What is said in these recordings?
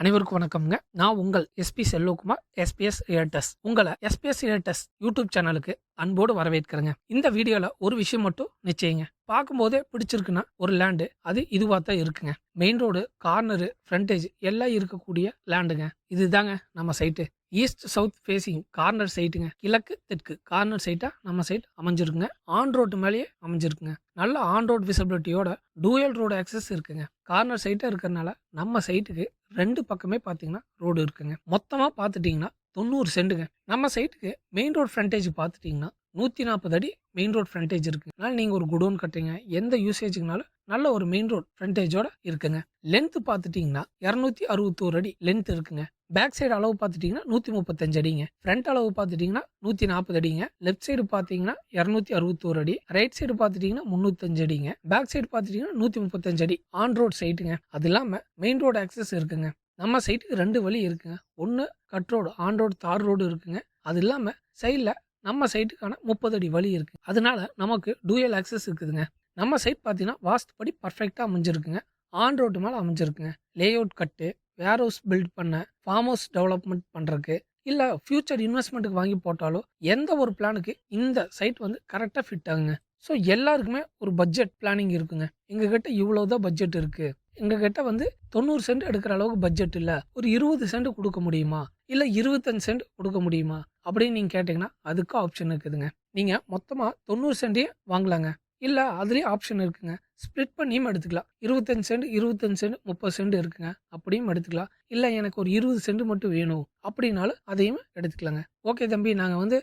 அனைவருக்கும் வணக்கம்ங்க. நான் உங்கள் எஸ்பி செல்வகுமார், எஸ்பிஎஸ் ரியல்டர்ஸ். உங்கள எஸ்பிஎஸ் ரியல்டர்ஸ் யூடியூப் சேனலுக்கு அன்போடு வரவேற்கிறேங்க. இந்த வீடியோல ஒரு விஷயம் மட்டும் நிச்சயங்க. பார்க்கும்போதே பிடிச்சிருக்குன்னா ஒரு லேண்டு அது இதுவா தான் இருக்குங்க. மெயின் ரோடு, கார்னரு, ஃப்ரண்டேஜ் எல்லாம் இருக்கக்கூடிய லேண்டுங்க. இதுதாங்க நம்ம site. East south facing corner சைட்டுங்க. கிழக்கு தெற்கு கார்னர் சைட்டா நம்ம சைட் அமைஞ்சிருக்குங்க. ஆன் ரோட்டு மேலேயே அமைஞ்சிருக்குங்க. நல்ல ஆன் ரோட் விசிபிலிட்டியோட டூயல் ரோடு ஆக்சஸ் இருக்குங்க. கார்னர் சைட்டா இருக்கிறதுனால நம்ம சைட்டுக்கு ரெண்டு பக்கமே பார்த்தீங்கன்னா ரோடு இருக்குங்க. மொத்தமாக பார்த்துட்டிங்கன்னா 90 சென்ட்டுங்க. நம்ம சைட்டுக்கு மெயின் ரோட் ஃப்ரண்டேஜ் பார்த்துட்டிங்கன்னா 140 அடி மெயின் ரோட் ஃப்ரண்டேஜ் இருக்குங்க. அதனால் நீங்கள் ஒரு குடோன் கட்டுறீங்க, எந்த யூசேஜுக்குனாலும் நல்ல ஒரு மெயின் ரோட் ஃப்ரண்டேஜோட இருக்குங்க. லென்த் பார்த்துட்டிங்கன்னா 261 அடி லென்த் இருக்குங்க. பேக் சைடு அளவு பார்த்துட்டிங்கன்னா 135 அடிங்க. ஃப்ரண்ட் அளவு பார்த்துட்டிங்கன்னா 140 அடிங்க. லெஃப்ட் சைடு பார்த்தீங்கன்னா 261 அடி. ரைட் சைடு பார்த்துட்டிங்கன்னா 305 அடிங்க. பேக் சைடு பார்த்துட்டிங்கன்னா 135 அடி. ஆன் ரோட் சைட்டுங்க. அது இல்லாமல் மெயின் ரோடு ஆக்சஸ் இருக்குங்க. நம்ம சைட்டுக்கு 2 வழி இருக்குங்க. ஒன்று கட் ரோடு, ஆன் ரோடு, தார் ரோடு இருக்குங்க. அது இல்லாமல் சைடில் நம்ம சைட்டுக்கான 30 அடி வழி இருக்குது. அதனால நமக்கு டூயல் ஆக்சஸ் இருக்குதுங்க. நம்ம சைட் பார்த்தீங்கன்னா வாஸ்துப்படி பர்ஃபெக்டாக அமைஞ்சிருக்குங்க. ஆன் ரோட்டு மேலே அமைஞ்சிருக்குங்க. லே அவுட் கட்டு, வேர் ஹவுஸ் பில்ட் பண்ண, ஃபார்ம் ஹவுஸ் டெவலப்மெண்ட் பண்ணுறதுக்கு, இல்லை ஃபியூச்சர் இன்வெஸ்ட்மெண்ட்டுக்கு வாங்கி போட்டாலோ எந்த ஒரு பிளானுக்கு இந்த சைட் வந்து கரெக்டாக ஃபிட் ஆகுங்க. ஸோ எல்லாருக்குமே ஒரு பட்ஜெட் பிளானிங் இருக்குங்க. எங்ககிட்ட இவ்வளோ தான் பட்ஜெட் இருக்குது, எங்ககிட்ட வந்து 90 சென்ட் எடுக்கிற அளவுக்கு பட்ஜெட் இல்லை, ஒரு 20 சென்ட் கொடுக்க முடியுமா, இல்லை 25 சென்ட் கொடுக்க முடியுமா அப்படின்னு நீங்கள் கேட்டிங்கன்னா அதுக்கும் ஆப்ஷன் இருக்குதுங்க. நீங்கள் மொத்தமாக 90 சென்ட்டே வாங்கலாங்க. இல்லை அதுலேயும் ஆப்ஷன் இருக்குங்க. ஸ்ப்ளிட் பண்ணியும் எடுத்துக்கலாம். 25 சென்ட் 25 சென்ட் 30 சென்ட் இருக்குங்க. அப்படியும் எடுத்துக்கலாம். இல்லை எனக்கு ஒரு 20 சென்ட் மட்டும் வேணும் அப்படின்னாலும் அதையும் எடுத்துக்கலாங்க. ஓகே தம்பி, நாங்கள் வந்து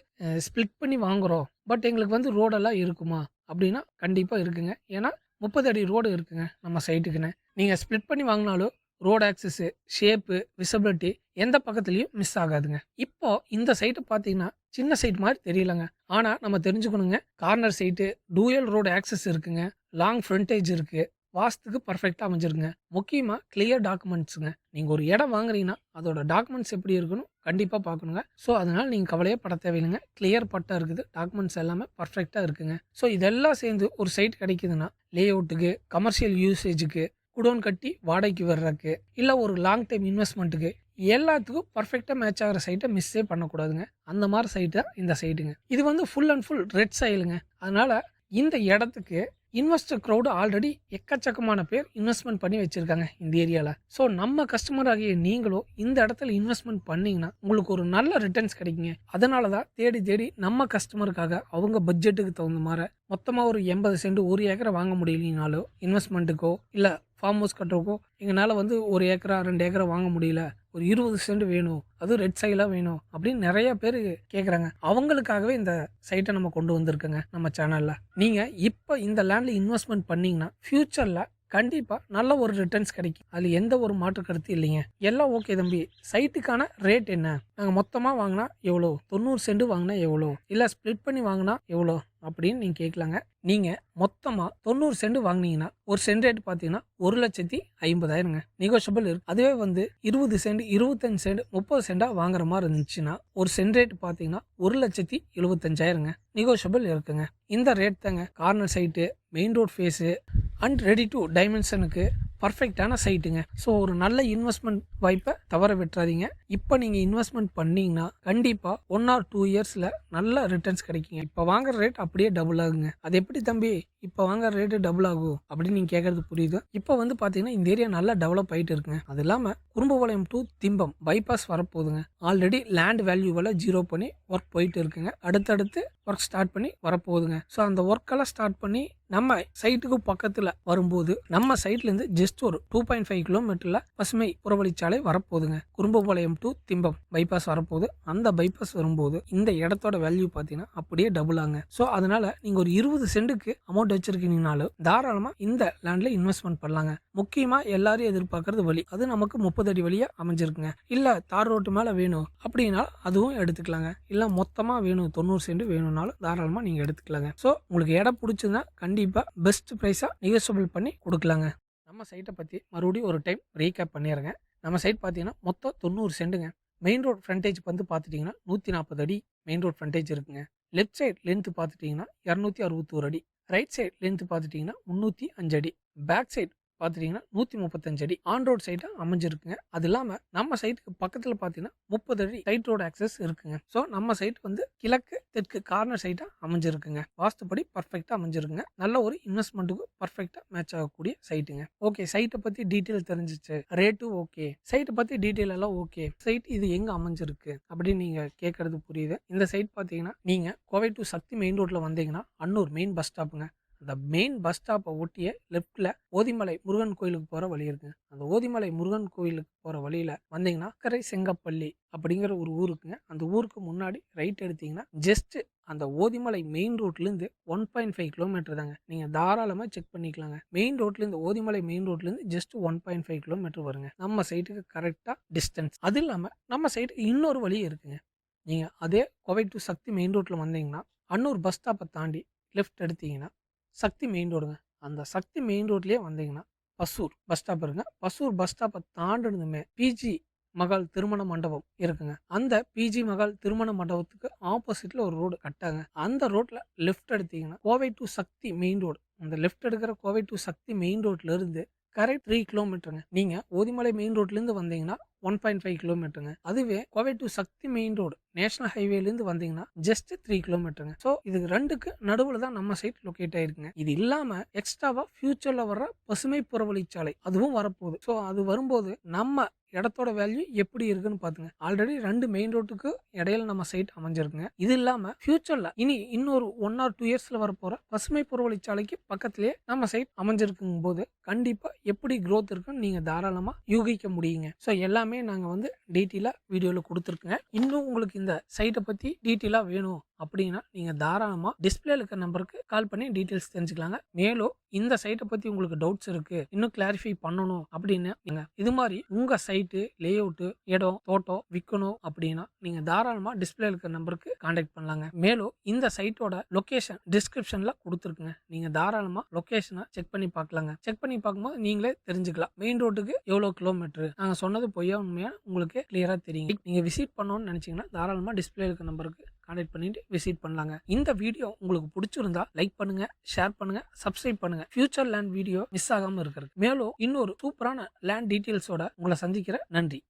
ஸ்ப்ளிட் பண்ணி வாங்குகிறோம், பட் எங்களுக்கு வந்து ரோடெல்லாம் இருக்குமா அப்படின்னா கண்டிப்பாக இருக்குங்க. ஏன்னா 30 அடி ரோடு இருக்குங்க நம்ம சைட்டுக்குன்னு. நீங்கள் ஸ்ப்ளிட் பண்ணி வாங்கினாலும் ரோடு ஆக்சஸ்ஸு, ஷேப்பு, விசிபிலிட்டி எந்த பக்கத்துலையும் மிஸ் ஆகாதுங்க. இப்போ இந்த சைட்டு பார்த்தீங்கன்னா சின்ன சைட் மாதிரி தெரியலங்க. ஆனால் நம்ம தெரிஞ்சுக்கணுங்க, corner site, dual road access இருக்குங்க, லாங் ஃப்ரண்டேஜ் இருக்குது, வாஸ்துக்கு பர்ஃபெக்டாக அமைஞ்சிருக்குங்க. முக்கியமாக கிளியர் டாக்குமெண்ட்ஸுங்க. நீங்கள் ஒரு இடம் வாங்குறீங்கன்னா அதோட டாக்குமெண்ட்ஸ் எப்படி இருக்கணும் கண்டிப்பாக பார்க்கணுங்க. ஸோ அதனால் நீங்கள் கவலையே பட தேவையில்லைங்க. கிளியர் பட்டா இருக்குது, டாக்குமெண்ட்ஸ் எல்லாமே பர்ஃபெக்டாக இருக்குங்க. ஸோ இதெல்லாம் சேர்ந்து ஒரு சைட் கிடைக்குதுன்னா லே அவுட்டுக்கு, கமர்ஷியல் யூசேஜுக்கு, குடோன் கட்டி வாடகைக்கு வர்றதுக்கு, இல்லை ஒரு லாங் டைம் இன்வெஸ்ட்மெண்ட்டுக்கு எல்லாத்துக்கும் பர்ஃபெக்டாக மேட்ச் ஆகிற சைட்டை மிஸ்ஸே பண்ணக்கூடாதுங்க. அந்த மாதிரி சைட்டு தான் இந்த சைட்டுங்க. இது வந்து ஃபுல் அண்ட் ஃபுல் ரெட் சாயிலுங்க. அதனால் இந்த இடத்துக்கு இன்வெஸ்டர் க்ரௌடு ஆல்ரெடி எக்கச்சக்கமான பேர் இன்வெஸ்ட்மெண்ட் பண்ணி வச்சுருக்காங்க இந்த ஏரியாவில். ஸோ நம்ம கஸ்டமர் ஆகிய நீங்களும் இந்த இடத்துல இன்வெஸ்ட்மெண்ட் பண்ணிங்கன்னா உங்களுக்கு ஒரு நல்ல ரிட்டர்ன்ஸ் கிடைக்குங்க. அதனால தான் தேடி தேடி நம்ம கஸ்டமருக்காக அவங்க பட்ஜெட்டுக்கு தகுந்த மாதிரி மொத்தமாக ஒரு 80 சென்ட் 1 ஏக்கரை வாங்க முடியலனாலோ இன்வெஸ்ட்மெண்ட்டுக்கோ இல்லை ஃபார்ம் ஹவுஸ் கட்டுறக்கோ எங்களால் வந்து 1 ஏக்கரா 2 ஏக்கரா வாங்க முடியல, ஒரு 20 சென்ட் வேணும், அதுவும் ரெட் சைலாக வேணும் அப்படின்னு நிறைய பேர் கேட்குறாங்க. அவங்களுக்காகவே இந்த சைட்டை நம்ம கொண்டு வந்திருக்கோங்க நம்ம சேனலில். நீங்கள் இப்போ இந்த லேண்டில் இன்வெஸ்ட்மெண்ட் பண்ணிங்கன்னா ஃப்யூச்சரில் கண்டிப்பாக நல்ல ஒரு ரிட்டர்ன்ஸ் கிடைக்கும். அதில் எந்த ஒரு மாற்று கருத்து இல்லைங்க. எல்லாம் ஓகே தம்பி, சைட்டுக்கான ரேட் என்ன, நாங்கள் மொத்தமாக வாங்கினா எவ்வளோ, 90 சென்ட் வாங்கினா எவ்வளோ, இல்லை ஸ்ப்ளிட் பண்ணி வாங்கினா எவ்வளோ அப்படின்னு நீங்கள் கேட்கலாங்க. நீங்கள் மொத்தமாக 90 சென்ட் வாங்கினீங்கன்னா ஒரு சென்ட் ரேட் பார்த்தீங்கன்னா 1,50,000ங்க. நெகோஷியபிள் இருக்கு. அதுவே வந்து 20 சென்ட் 25 சென்ட் 30 சென்ட்டாக வாங்குற மாதிரி இருந்துச்சுன்னா ஒரு சென்ட் ரேட் பார்த்தீங்கன்னா 1,75,000ங்க. நெகோஷியபிள் இருக்குங்க. இந்த ரேட் தாங்க corner site, main road face and ready to டைமென்ஷனுக்கு பர்ஃபெக்டான சைட்டுங்க. ஸோ ஒரு நல்ல இன்வெஸ்ட்மெண்ட் வாய்ப்பை தவற விட்டுறாதீங்க. இப்போ நீங்கள் இன்வெஸ்ட்மெண்ட் பண்ணிங்கன்னா கண்டிப்பாக 1 or 2 இயர்ஸில் நல்ல ரிட்டர்ன்ஸ் கிடைக்குங்க. இப்போ வாங்குற ரேட் அப்படியே டபுள் ஆகுங்க. அது எப்படி தம்பி இப்போ வாங்குற ரேட்டு டபுள் ஆகும் அப்படின்னு நீங்கள் கேட்குறது புரியுது. இப்போ வந்து பார்த்தீங்கன்னா இந்த ஏரியா நல்லா டெவலப் ஆகிட்டு இருக்குங்க. அது இல்லாமல் குறும்பபாளையம் டு திம்பம் பைபாஸ் வரப்போகுதுங்க. ஆல்ரெடி லேண்ட் வேல்யூவெல்லாம் 0 பண்ணி ஒர்க் போயிட்டு இருக்குங்க. அடுத்தடுத்து ஒர்க் ஸ்டார்ட் பண்ணி வரப்போகுதுங்க. ஸோ அந்த ஒர்க்கெல்லாம் ஸ்டார்ட் பண்ணி நம்ம சைட்டுக்கு பக்கத்தில் வரும்போது நம்ம சைட்லேருந்து ஜஸ்ட் ஒரு 2.5 கிலோமீட்டரில் பசுமை புறவழிச்சாலை வரப்போகுதுங்க. குறும்பபாளையம் டு திம்பம் பைபாஸ் வரப்போகுது. அந்த பைபாஸ் வரும்போது இந்த இடத்தோட வேல்யூ பார்த்தீங்கன்னா அப்படியே டபுள் ஆகுங்க. ஸோ அதனால நீங்கள் ஒரு 20 சென்ட்டுக்கு அமௌண்ட் வச்சிருக்கீங்கனாலும் தாராளமாக இந்த லேண்டில் இன்வெஸ்ட்மெண்ட் பண்ணலாங்க. முக்கியமாக எல்லாரும் எதிர்பார்க்கறது வழி, அது நமக்கு 30 அடி வழியாக அமைஞ்சிருக்குங்க. இல்லை தார் ரோட்டு மேலே வேணும் அப்படின்னா அதுவும் எடுத்துக்கலாங்க. இல்லை மொத்தமாக வேணும் 90 சென்ட் வேணும்னாலும் தாராளமாக நீங்கள் எடுத்துக்கலாங்க. ஸோ உங்களுக்கு இடம் பிடிச்சதுன்னா கண்டிப்பாக பெஸ்ட் ப்ரைஸாக நெகோஷியபிள் பண்ணி கொடுக்கலாங்க. நம்ம சைட்டை பற்றி மறுபடியும் ஒரு டைம் ரீகேப் பண்ணிடுறேங்க. நம்ம சைட் பார்த்தீங்கன்னா மொத்தம் 90 சென்ட்டுங்க. மெயின் ரோட் ஃப்ரண்டேஜ் வந்து பார்த்துட்டிங்கன்னா 140 அடி மெயின் ரோட் ஃப்ரண்டேஜ் இருக்குங்க. லெஃப்ட் சைட் லென்த் பார்த்துட்டிங்கன்னா 261 அடி. ரைட் சைட் லென்த் பார்த்துட்டிங்கன்னா 305 அடி. பேக் சைட் பார்த்துட்டீங்கன்னா 135 அடி ஆன் ரோட் சைட்டாக அமைஞ்சிருக்குங்க. அது இல்லாமல் நம்ம சைட்டுக்கு பக்கத்தில் பார்த்தீங்கன்னா 30 அடி சைட் ரோடு ஆக்சஸ் இருக்குங்க. ஸோ நம்ம சைட் வந்து கிழக்கு தெற்கு கார்னர் சைட்டாக அமைஞ்சிருக்குங்க. வாஸ்துப்படி பர்ஃபெக்டாக அமைஞ்சிருக்குங்க. நல்ல ஒரு இன்வெஸ்ட்மெண்ட்டுக்கு பர்ஃபெக்டாக மேட்ச் ஆகக்கூடிய சைட்டுங்க. ஓகே, சைட்டை பற்றி டீட்டெயில் தெரிஞ்சிச்சு, ரேட்டும் ஓகே, சைட்டை பற்றி டீட்டெயில் எல்லாம் ஓகே, சைட் இது எங்கே அமைஞ்சிருக்கு அப்படின்னு நீங்கள் கேட்கறது புரியுது. இந்த சைட் பார்த்தீங்கன்னா நீங்கள் கோவை டு சக்தி மெயின் ரோட்டில் வந்தீங்கன்னா அன்னூர் மெயின் பஸ் ஸ்டாப்புங்க. அந்த மெயின் பஸ் ஸ்டாப்பை ஒட்டிய லெஃப்ட்ல ஓதிமலை முருகன் கோயிலுக்கு போற வழி இருக்குங்க. அந்த ஓதிமலை முருகன் கோயிலுக்கு போற வழியில வந்தீங்கன்னா கரை செங்கப்பள்ளி அப்படிங்கிற ஒரு ஊருக்குங்க. அந்த ஊருக்கு முன்னாடி ரைட் எடுத்தீங்கன்னா ஜஸ்ட் அந்த ஓதிமலை மெயின் ரோட்ல இருந்து 1.5 கிலோமீட்டர் தாங்க. நீங்க தாராளமா செக் பண்ணிக்கலாங்க. மெயின் ரோட்ல இருந்து ஓதிமலை மெயின் ரோட்ல இருந்து ஜஸ்ட் 1.5 கிலோமீட்டர் வருங்க. நம்ம சைட்டுக்கு கரெக்டா டிஸ்டன்ஸ். அது இல்லாம நம்ம சைட்டுக்கு இன்னொரு வழி இருக்குங்க. நீங்க அதே கோவை டு சக்தி மெயின் ரோட்ல வந்தீங்கன்னா அன்னூர் பஸ் ஸ்டாப்பை தாண்டி லெஃப்ட் எடுத்தீங்கன்னா சக்தி மெயின் ரோடுங்க. அந்த சக்தி மெயின் ரோட்லயே வந்தீங்கன்னா பசூர் பஸ் ஸ்டாப் இருக்குங்க. பசூர் பஸ் ஸ்டாப்பை தாண்டினதுமே பிஜி மகால் திருமண மண்டபம் இருக்குங்க. அந்த பிஜி மகால் திருமண மண்டபத்துக்கு ஆப்போசிட்ல ஒரு ரோடு கட்டாங்க. அந்த ரோட்ல லெஃப்ட் எடுத்தீங்கன்னா Kovai to Sakthi main road. அந்த லெஃப்ட் எடுக்கிற கோவை டு சக்தி மெயின் ரோட்ல இருந்து கரெக்ட் 3 கிலோமீட்டருங்க. நீங்க ஓதிமலை மெயின் ரோட்ல இருந்து வந்தீங்கன்னா 1.5 கிலோமீட்டருங்க. அதுவே Kovai to Sakthi main road national ஹைவேல இருந்து வந்தீங்கன்னா ஜஸ்ட் 3 கிலோமீட்டருங்க. ஸோ இது ரெண்டுக்கு நடுவில் தான் நம்ம சைட் லொக்கேட் ஆயிருக்குங்க. இது இல்லாம எக்ஸ்ட்ராவா ஃபியூச்சர்ல வர்ற பசுமை புறவழிச்சாலை அதுவும் வரப்போகுது. ஸோ அது வரும்போது நம்ம இடத்தோட வேல்யூ எப்படி இருக்குன்னு பாத்துங்க. ஆல்ரெடி 2 மெயின் ரோட்டுக்கு இடையில நம்ம சைட் அமைஞ்சிருக்குங்க. இது இல்லாம ஃபியூச்சர்ல இன்னொரு 1 or 2 இயர்ஸ்ல வரப்போற பசுமை புறவழிச்சாலைக்கு பக்கத்திலேயே நம்ம சைட் அமைஞ்சிருக்கும் போது கண்டிப்பா எப்படி growth இருக்குன்னு நீங்க தாராளமா யூகிக்க முடியுங்க. ஸோ எல்லாமே நாங்க வந்து டீட்டெயிலா வீடியோல கொடுத்துருக்குங்க. இன்னும் உங்களுக்கு இந்த சைட்டை பத்தி டீட்டெயிலா வேணும் அப்படின்னா நீங்க தாராளமா டிஸ்பிளேல இருக்க நம்பருக்கு கால் பண்ணி டீட்டெயில்ஸ் தெரிஞ்சுக்கலாங்க. மேலும் இந்த சைட்டை பத்தி உங்களுக்கு டவுட்ஸ் இருக்கு, இன்னும் கிளாரிஃபை பண்ணணும் அப்படின்னு நீங்க இது மாதிரி உங்க சைட்டு லே அவுட் இடம் தோட்டம் விற்கணும் அப்படின்னா நீங்க தாராளமா டிஸ்பிளேல இருக்க நம்பருக்கு கான்டாக்ட் பண்ணலாங்க. மேலும் இந்த சைட்டோட லொகேஷன் டிஸ்கிரிப்ஷன்ல கொடுத்துருக்குங்க. நீங்க தாராளமா லொகேஷனை செக் பண்ணி பார்க்கலாங்க. செக் பண்ணி பார்க்கும்போது நீங்களே தெரிஞ்சுக்கலாம் மெயின் ரோட்டுக்கு எவ்வளவு கிலோமீட்டர். நாங்க சொன்னது பொய்யா உண்மையா உங்களுக்கு கிளியரா தெரியும். நீங்க விசிட் பண்ணணும்னு நினைச்சீங்கன்னா தாராளமா டிஸ்பிளே இருக்க நம்பருக்கு கான்டாக்ட் பண்ணிட்டு விசிட் பண்ணலாங்க. இந்த வீடியோ உங்களுக்கு பிடிச்சிருந்தா லைக் பண்ணுங்க, ஷேர் பண்ணுங்க, சப்ஸ்கிரைப் பண்ணுங்க. ஃபியூச்சர் லேண்ட் வீடியோ மிஸ் ஆகாம இருக்கிறது. மேலும் இன்னொரு சூப்பரான லேண்ட் டீடைல்ஸோட உங்களை சந்திக்கிறேன். நன்றி.